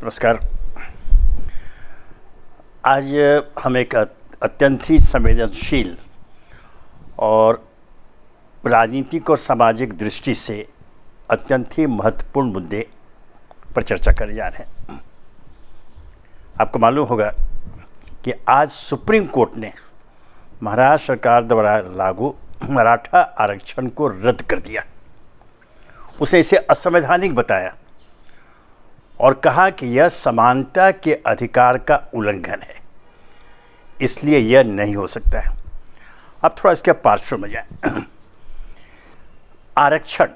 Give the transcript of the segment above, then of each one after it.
नमस्कार। आज हम एक अत्यंत ही संवेदनशील और राजनीतिक और सामाजिक दृष्टि से अत्यंत ही महत्वपूर्ण मुद्दे पर चर्चा करने जा रहे हैं। आपको मालूम होगा कि आज सुप्रीम कोर्ट ने महाराष्ट्र सरकार द्वारा लागू मराठा आरक्षण को रद्द कर दिया। उसे इसे असंवैधानिक बताया और कहा कि यह समानता के अधिकार का उल्लंघन है, इसलिए यह नहीं हो सकता है। अब थोड़ा इसके पार्श्व में जाए। आरक्षण,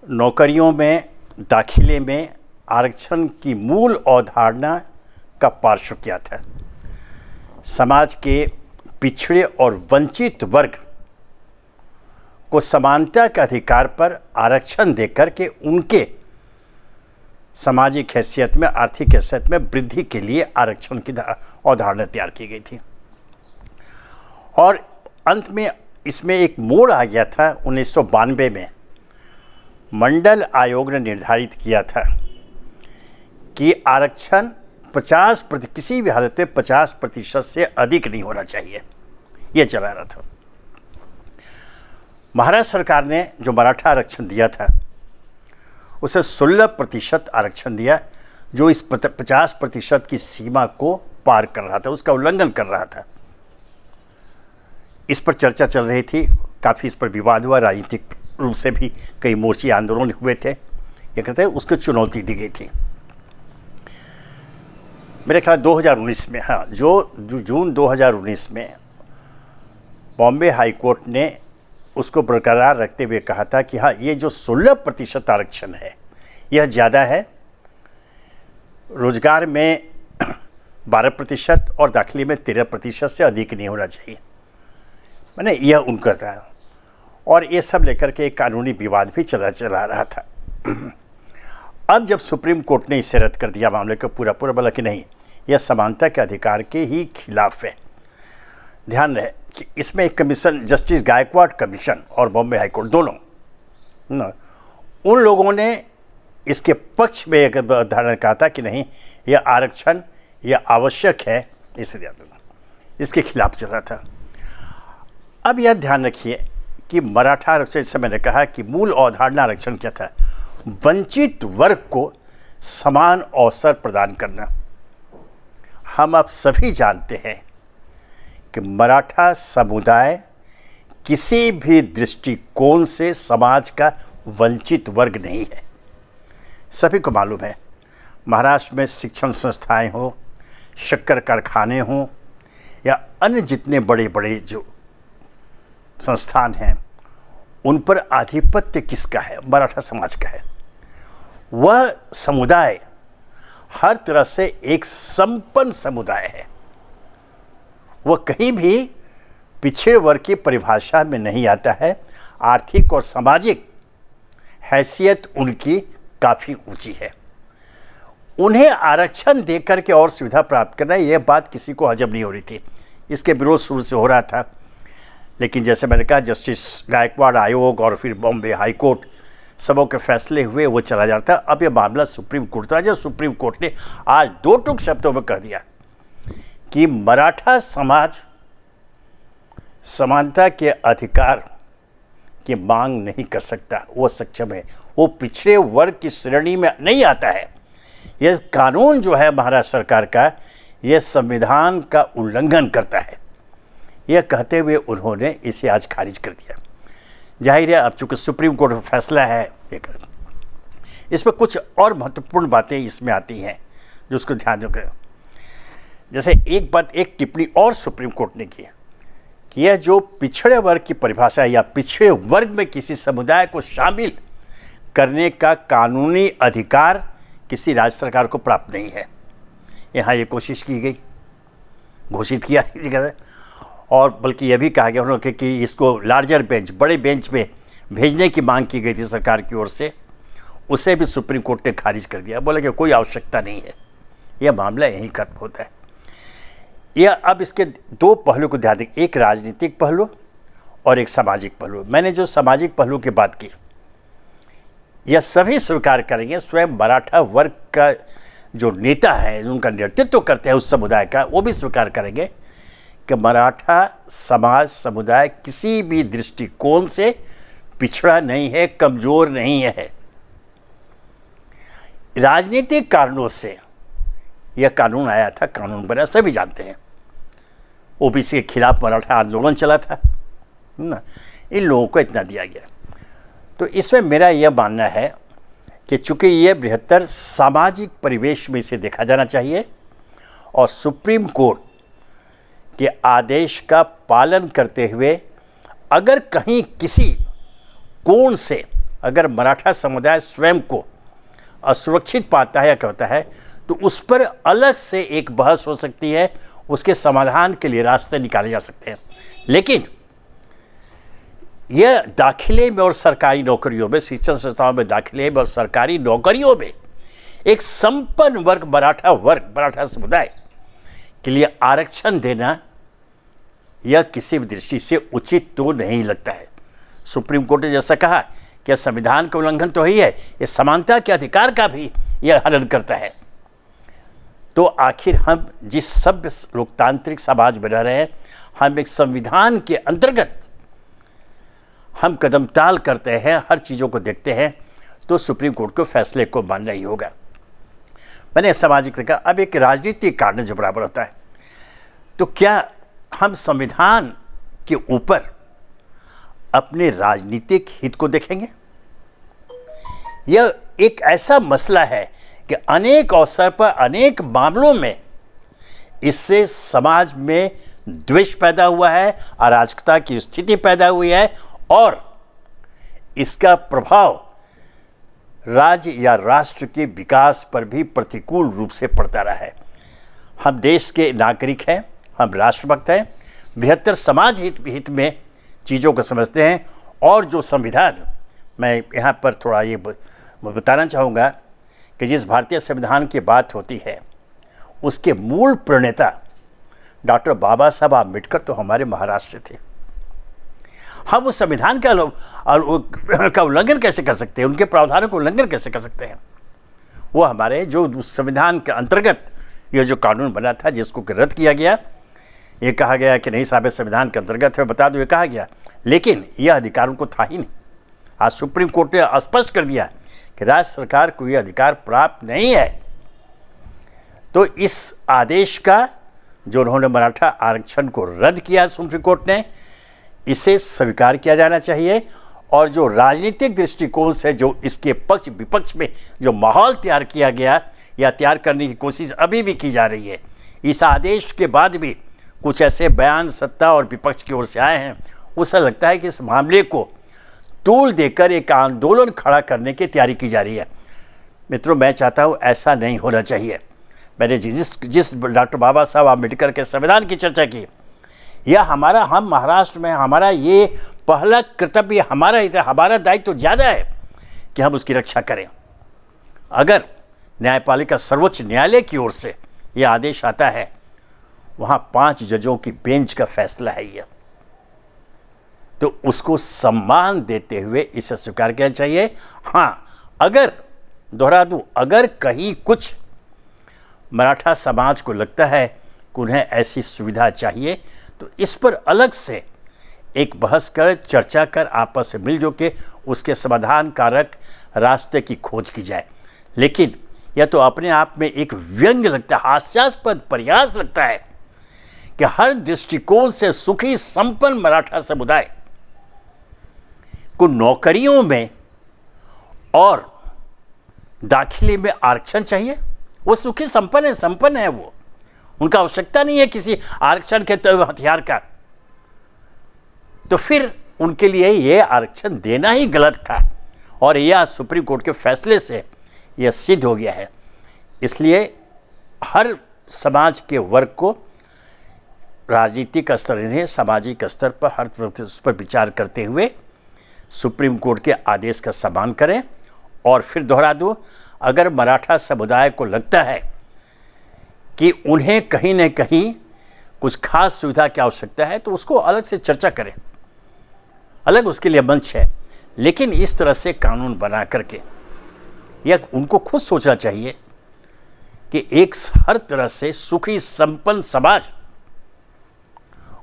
नौकरियों में दाखिले में आरक्षण की मूल अवधारणा का पार्श्व क्या था? समाज के पिछड़े और वंचित वर्ग को समानता के अधिकार पर आरक्षण देकर के उनके सामाजिक हैसियत में, आर्थिक हैसियत में वृद्धि के लिए आरक्षण की अवधारणा तैयार की गई थी। और अंत में इसमें एक मोड़ आ गया था। 1992 में मंडल आयोग ने निर्धारित किया था कि आरक्षण किसी भी हालत में 50% से अधिक नहीं होना चाहिए। यह चला रहा था। महाराष्ट्र सरकार ने जो मराठा आरक्षण दिया था उसे 16% आरक्षण दिया, जो इस 50% की सीमा को पार कर रहा था, उसका उल्लंघन कर रहा था। इस पर चर्चा चल रही थी, काफ़ी इस पर विवाद हुआ, राजनीतिक रूप से भी कई मोर्चे आंदोलन हुए थे। ये कहते हैं उसको चुनौती दी गई थी। मेरे ख्याल 2019 में, हाँ, जो जून 2019 में बॉम्बे हाई कोर्ट ने उसको बरकरार रखते हुए कहा था कि हाँ, ये जो 16% आरक्षण है यह ज़्यादा है। रोजगार में 12% और दाखिले में 13% से अधिक नहीं होना चाहिए। मैंने यह उनका था। और ये सब लेकर के एक कानूनी विवाद भी चला रहा था। अब जब सुप्रीम कोर्ट ने इसे रद्द कर दिया, मामले को पूरा बोला कि नहीं, यह समानता के अधिकार के ही खिलाफ है। ध्यान रहे कि इसमें एक कमीशन, जस्टिस गायकवाड़ कमीशन और बॉम्बे हाई कोर्ट, दोनों उन लोगों ने इसके पक्ष में एक धारणा कहा था कि नहीं, यह आरक्षण यह आवश्यक है, इसे ध्यान देना, इसके खिलाफ चल रहा था। अब यह ध्यान रखिए कि मराठा आरक्षण, जैसे मैंने कहा कि मूल अवधारणा आरक्षण क्या था? वंचित वर्ग को समान अवसर प्रदान करना। हम आप सभी जानते हैं कि मराठा समुदाय किसी भी दृष्टिकोण से समाज का वंचित वर्ग नहीं है। सभी को मालूम है, महाराष्ट्र में शिक्षण संस्थाएं हो, शक्कर कारखाने हों या अन्य जितने बड़े बड़े जो संस्थान हैं, उन पर आधिपत्य किसका है? मराठा समाज का है। वह समुदाय हर तरह से एक संपन्न समुदाय है। वह कहीं भी पिछड़े वर्ग की परिभाषा में नहीं आता है। आर्थिक और सामाजिक हैसियत उनकी काफ़ी ऊंची है। उन्हें आरक्षण देकर के और सुविधा प्राप्त करना, यह बात किसी को हजम नहीं हो रही थी। इसके विरोध शुरू से हो रहा था, लेकिन जैसे मैंने कहा, जस्टिस गायकवाड़ आयोग और फिर बॉम्बे हाई कोर्ट, सबों के फैसले हुए, वो चला जा रहा था। अब यह मामला सुप्रीम कोर्ट था। जो सुप्रीम कोर्ट ने आज दो टूक शब्दों में कह दिया कि मराठा समाज समानता के अधिकार की मांग नहीं कर सकता, वो सक्षम है, वो पिछड़े वर्ग की श्रेणी में नहीं आता है। यह कानून जो है महाराष्ट्र सरकार का, यह संविधान का उल्लंघन करता है। यह कहते हुए उन्होंने इसे आज खारिज कर दिया। जाहिर है, अब चूंकि सुप्रीम कोर्ट का फैसला है, इसमें कुछ और महत्वपूर्ण बातें इसमें आती हैं जो उसको ध्यान दोगे। जैसे एक टिप्पणी और सुप्रीम कोर्ट ने की कि यह जो पिछड़े वर्ग की परिभाषा या पिछड़े वर्ग में किसी समुदाय को शामिल करने का कानूनी अधिकार किसी राज्य सरकार को प्राप्त नहीं है। यहाँ ये कोशिश की गई, घोषित किया गया, और बल्कि यह भी कहा गया उन्होंने कि इसको लार्जर बेंच, बड़े बेंच में भेजने की मांग की गई थी सरकार की ओर से। उसे भी सुप्रीम कोर्ट ने खारिज कर दिया, बोला कि कोई आवश्यकता नहीं है, यह मामला यहीं खत्म होता है। यह अब इसके दो पहलू को ध्यान दें, एक राजनीतिक पहलू और एक सामाजिक पहलू। मैंने जो सामाजिक पहलू की बात की, यह सभी स्वीकार करेंगे, स्वयं मराठा वर्ग का जो नेता है, उनका नेतृत्व करते हैं उस समुदाय का, वो भी स्वीकार करेंगे कि मराठा समाज समुदाय किसी भी दृष्टिकोण से पिछड़ा नहीं है, कमज़ोर नहीं है। राजनीतिक कारणों से यह कानून आया था, कानून बना, सभी जानते हैं। ओबीसी के खिलाफ मराठा आंदोलन चला था ना, इन लोगों को इतना दिया गया। तो इसमें मेरा यह मानना है कि चूँकि ये बृहत्तर सामाजिक परिवेश में इसे देखा जाना चाहिए और सुप्रीम कोर्ट के आदेश का पालन करते हुए अगर कहीं किसी कोण से अगर मराठा समुदाय स्वयं को असुरक्षित पाता है या कहता है, तो उस पर अलग से एक बहस हो सकती है, उसके समाधान के लिए रास्ते निकाले जा सकते हैं। लेकिन यह दाखिले में और सरकारी नौकरियों में, शिक्षण संस्थाओं में दाखिले में और सरकारी नौकरियों में एक संपन्न वर्ग मराठा समुदाय के लिए आरक्षण देना यह किसी भी दृष्टि से उचित तो नहीं लगता है। सुप्रीम कोर्ट ने जैसा कहा कि संविधान का उल्लंघन तो ही है, ये समानता के अधिकार का भी यह हनन करता है। तो आखिर हम जिस सभ्य लोकतांत्रिक समाज में रह रहे हैं, हम एक संविधान के अंतर्गत हम कदम ताल करते हैं, हर चीज़ों को देखते हैं, तो सुप्रीम कोर्ट के फैसले को मानना ही होगा। मैंने सामाजिक कहा, अब एक राजनीतिक कारण जो बराबर होता है, तो क्या हम संविधान के ऊपर अपने राजनीतिक हित को देखेंगे? यह एक ऐसा मसला है कि अनेक अवसर पर, अनेक मामलों में इससे समाज में द्वेष पैदा हुआ है, अराजकता की स्थिति पैदा हुई है और इसका प्रभाव राज्य या राष्ट्र के विकास पर भी प्रतिकूल रूप से पड़ता रहा है। हम देश के नागरिक हैं, हम राष्ट्रभक्त हैं, बृहत्तर समाज हित में चीज़ों को समझते हैं। और जो संविधान, मैं यहाँ पर थोड़ा ये बताना चाहूँगा कि जिस भारतीय संविधान की बात होती है, उसके मूल प्रणेता डॉक्टर बाबा साहब आम्बेडकर तो हमारे महाराष्ट्र थे। हम उस संविधान का उल्लंघन कैसे कर सकते हैं? उनके प्रावधानों का उल्लंघन कैसे कर सकते हैं? वो हमारे जो उस संविधान के अंतर्गत ये जो कानून बना था, जिसको रद्द किया गया, ये कहा गया कि नहीं साहब संविधान के अंतर्गत है, बता दो, ये कहा गया, लेकिन यह अधिकार उनको था ही नहीं। आज सुप्रीम कोर्ट ने स्पष्ट कर दिया कि राज्य सरकार को यह अधिकार प्राप्त नहीं है। तो इस आदेश का जो उन्होंने मराठा आरक्षण को रद्द किया सुप्रीम कोर्ट ने, इसे स्वीकार किया जाना चाहिए। और जो राजनीतिक दृष्टिकोण से जो इसके पक्ष विपक्ष में जो माहौल तैयार किया गया या तैयार करने की कोशिश अभी भी की जा रही है, इस आदेश के बाद भी कुछ ऐसे बयान सत्ता और विपक्ष की ओर से आए हैं, उससे लगता है कि इस मामले को तूल देकर एक आंदोलन खड़ा करने की तैयारी की जा रही है। मित्रों, मैं चाहता हूँ ऐसा नहीं होना चाहिए। मैंने जिस डॉक्टर बाबा साहब आम्बेडकर के संविधान की चर्चा की, यह हम महाराष्ट्र में हमारा ये पहला कर्तव्य, हमारा दायित्व तो ज़्यादा है कि हम उसकी रक्षा करें। अगर न्यायपालिका सर्वोच्च न्यायालय की ओर से यह आदेश आता है, वहाँ 5 जजों की बेंच का फैसला है यह, तो उसको सम्मान देते हुए इसे स्वीकार किया चाहिए। हाँ, अगर दोहरा दूँ, अगर कहीं कुछ मराठा समाज को लगता है कि उन्हें ऐसी सुविधा चाहिए, तो इस पर अलग से एक बहस कर, चर्चा कर, आपस में मिलजुल के उसके समाधान कारक रास्ते की खोज की जाए। लेकिन यह तो अपने आप में एक व्यंग्य लगता है, हास्यास्पद प्रयास लगता है कि हर दृष्टिकोण से सुखी संपन्न मराठा समुदाय को नौकरियों में और दाखिले में आरक्षण चाहिए। वो सुखी संपन्न है, वो उनका आवश्यकता नहीं है किसी आरक्षण के हथियार का। तो फिर उनके लिए ये आरक्षण देना ही गलत था, और यह सुप्रीम कोर्ट के फैसले से यह सिद्ध हो गया है। इसलिए हर समाज के वर्ग को राजनीतिक स्तर नहीं, सामाजिक स्तर पर हर उस पर विचार करते हुए सुप्रीम कोर्ट के आदेश का सम्मान करें। और फिर दोहरा दूँ, अगर मराठा समुदाय को लगता है कि उन्हें कहीं न कहीं कुछ खास सुविधा की आवश्यकता है, तो उसको अलग से चर्चा करें, अलग उसके लिए मंच है। लेकिन इस तरह से कानून बना करके या उनको खुद सोचना चाहिए कि एक हर तरह से सुखी संपन्न समाज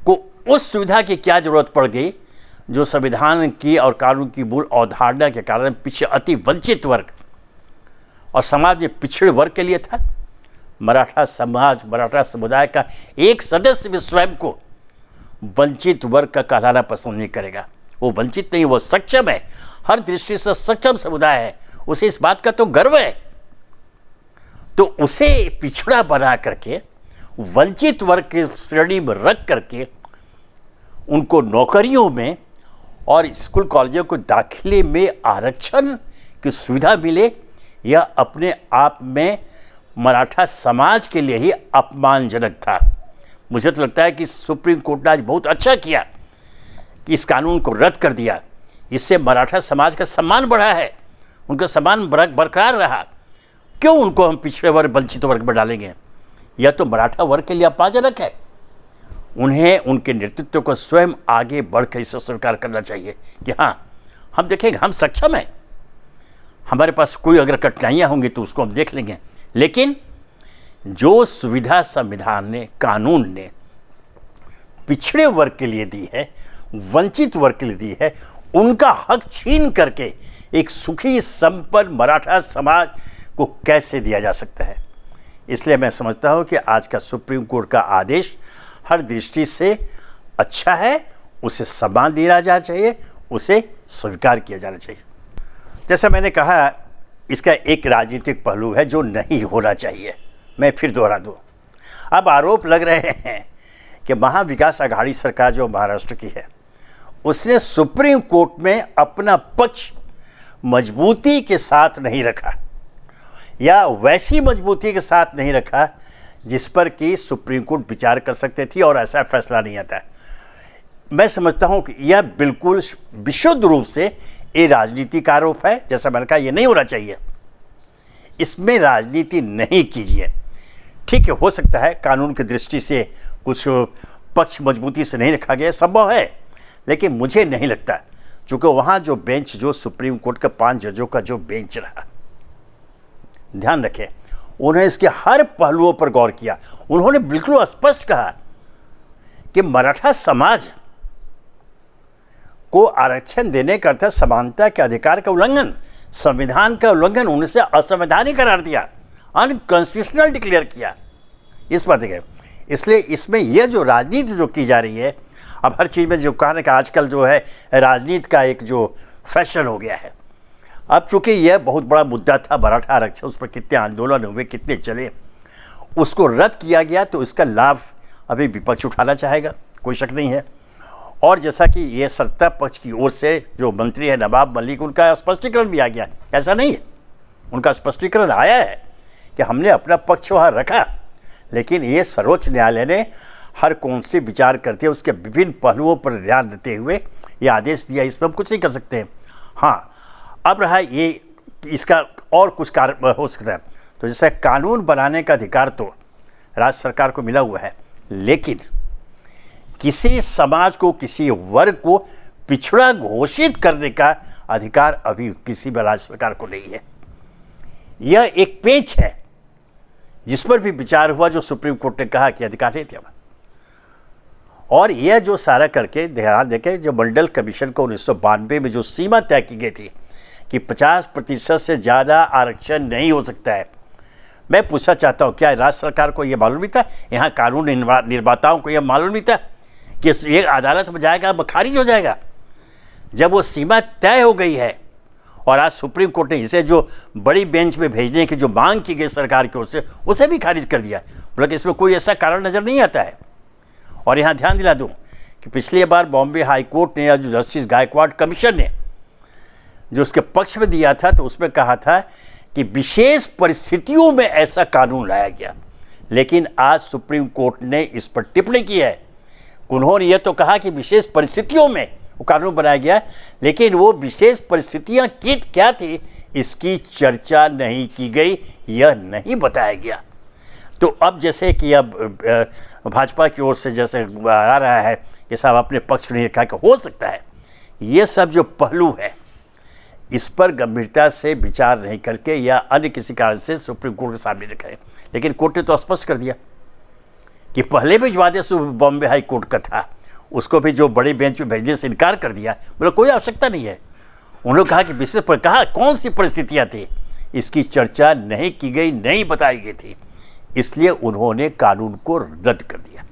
को उस सुविधा की क्या जरूरत पड़ गई जो संविधान की और कानून की मूल अवधारणा के कारण पीछे अति वंचित वर्ग और समाज में पिछड़े वर्ग के लिए था। मराठा समाज, मराठा समुदाय का एक सदस्य भी स्वयं को वंचित वर्ग का कहलाना पसंद नहीं करेगा। वो वंचित नहीं, वो सक्षम है, हर दृष्टि से सक्षम समुदाय है, उसे इस बात का तो गर्व है। तो उसे पिछड़ा बना करके वंचित वर्ग के श्रेणी में रख करके उनको नौकरियों में और स्कूल कॉलेजों को दाखिले में आरक्षण की सुविधा मिले, यह अपने आप में मराठा समाज के लिए ही अपमानजनक था। मुझे तो लगता है कि सुप्रीम कोर्ट ने आज बहुत अच्छा किया कि इस कानून को रद्द कर दिया। इससे मराठा समाज का सम्मान बढ़ा है, उनका सम्मान बरकरार रहा। क्यों उनको हम पिछड़े वर्ग, वंचित वर्ग में डालेंगे? यह तो मराठा वर्ग के लिए अपमानजनक है। उन्हें उनके नेतृत्व को स्वयं आगे बढ़कर इसे स्वीकार करना चाहिए कि हाँ, हम देखेंगे, हम सक्षम हैं, हमारे पास कोई अगर कठिनाइयाँ होंगी तो उसको हम देख लेंगे। लेकिन जो सुविधा संविधान ने, कानून ने पिछड़े वर्ग के लिए दी है, वंचित वर्ग के लिए दी है, उनका हक छीन करके एक सुखी संपन्न मराठा समाज को कैसे दिया जा सकता है? इसलिए मैं समझता हूँ कि आज का सुप्रीम कोर्ट का आदेश हर दृष्टि से अच्छा है, उसे सम्मान दिया जाना चाहिए, उसे स्वीकार किया जाना चाहिए। जैसा मैंने कहा, इसका एक राजनीतिक पहलू है जो नहीं होना चाहिए। मैं फिर दोहरा दूँ, अब आरोप लग रहे हैं कि महाविकास आघाड़ी सरकार जो महाराष्ट्र की है, उसने सुप्रीम कोर्ट में अपना पक्ष मजबूती के साथ नहीं रखा, या वैसी मजबूती के साथ नहीं रखा जिस पर कि सुप्रीम कोर्ट विचार कर सकते थी और ऐसा फैसला नहीं आता। मैं समझता हूं कि यह बिल्कुल विशुद्ध रूप से ये राजनीति का आरोप है। जैसा मैंने कहा, यह नहीं होना चाहिए, इसमें राजनीति नहीं कीजिए। ठीक है, हो सकता है कानून की दृष्टि से कुछ पक्ष मजबूती से नहीं रखा गया, संभव है, लेकिन मुझे नहीं लगता, चूँकि वहाँ जो बेंच, जो सुप्रीम कोर्ट का 5 जजों का जो बेंच रहा, ध्यान रखें, उन्होंने इसके हर पहलुओं पर गौर किया। उन्होंने बिल्कुल स्पष्ट कहा कि मराठा समाज को आरक्षण देने का अर्थ समानता के अधिकार का उल्लंघन, संविधान का उल्लंघन, उनसे असंवैधानिक करार दिया, अनकॉन्स्टिट्यूशनल डिक्लेयर किया। इस बात है, इसलिए इसमें यह जो राजनीति जो की जा रही है, अब हर चीज़ में जो कहने का आजकल जो है राजनीति का एक जो फैशन हो गया है। अब चूँकि यह बहुत बड़ा मुद्दा था मराठा आरक्षण, उस पर कितने आंदोलन हुए, कितने चले, उसको रद्द किया गया, तो इसका लाभ अभी विपक्ष उठाना चाहेगा, कोई शक नहीं है। और जैसा कि ये सत्ता पक्ष की ओर से जो मंत्री है नवाब मलिक, उनका स्पष्टीकरण भी आ गया, ऐसा नहीं है, उनका स्पष्टीकरण आया है कि हमने अपना पक्ष वहाँ रखा, लेकिन ये सर्वोच्च न्यायालय ने हर कौन से विचार करते हुए उसके विभिन्न पहलुओं पर ध्यान देते हुए ये आदेश दिया। इसमें हम कुछ नहीं कर सकते। हाँ, अब रहा ये, इसका और कुछ कार्य हो सकता है। तो जैसे कानून बनाने का अधिकार तो राज्य सरकार को मिला हुआ है, लेकिन किसी समाज को, किसी वर्ग को पिछड़ा घोषित करने का अधिकार अभी किसी भी राज्य सरकार को नहीं है। यह एक पेच है जिस पर भी विचार हुआ, जो सुप्रीम कोर्ट ने कहा कि अधिकार नहीं था। और यह जो सारा करके ध्यान देखें, जो मंडल कमीशन को 1992 में जो सीमा तय की गई थी कि 50% से ज़्यादा आरक्षण नहीं हो सकता है, मैं पूछना चाहता हूँ, क्या राज्य सरकार को यह मालूम नहीं था, यहाँ कानून निर्माताओं को यह मालूम नहीं था कि एक अदालत में जाएगा, खारिज हो जाएगा? जब वो सीमा तय हो गई है और आज सुप्रीम कोर्ट ने इसे जो बड़ी बेंच में भेजने की जो मांग की गई सरकार की ओर से, उसे भी खारिज कर दिया, बल्कि इसमें कोई ऐसा कारण नज़र नहीं आता है। और यहाँ ध्यान दिला दूँ कि पिछली बार बॉम्बे हाई कोर्ट ने या जो जस्टिस गायकवाड कमीशन ने जो उसके पक्ष में दिया था, तो उसमें कहा था कि विशेष परिस्थितियों में ऐसा कानून लाया गया। लेकिन आज सुप्रीम कोर्ट ने इस पर टिप्पणी की है। उन्होंने यह तो कहा कि विशेष परिस्थितियों में वो कानून बनाया गया, लेकिन वो विशेष परिस्थितियां क्या थी, इसकी चर्चा नहीं की गई, यह नहीं बताया गया। तो अब जैसे कि अब भाजपा की ओर से जैसे आ रहा है कि साहब अपने पक्ष नहीं रखा, कि हो सकता है ये सब जो पहलू है इस पर गंभीरता से विचार नहीं करके या अन्य किसी कारण से सुप्रीम कोर्ट के सामने रखें। लेकिन कोर्ट ने तो स्पष्ट कर दिया कि पहले भी जो आदेश बॉम्बे हाई कोर्ट का था उसको भी जो बड़ी बेंच में भेजने से इनकार कर दिया, बोला कोई आवश्यकता नहीं है। उन्होंने कहा कि विशेष पर कहा कौन सी परिस्थितियां थी, इसकी चर्चा नहीं की गई, नहीं बताई गई थी, इसलिए उन्होंने कानून को रद्द कर दिया।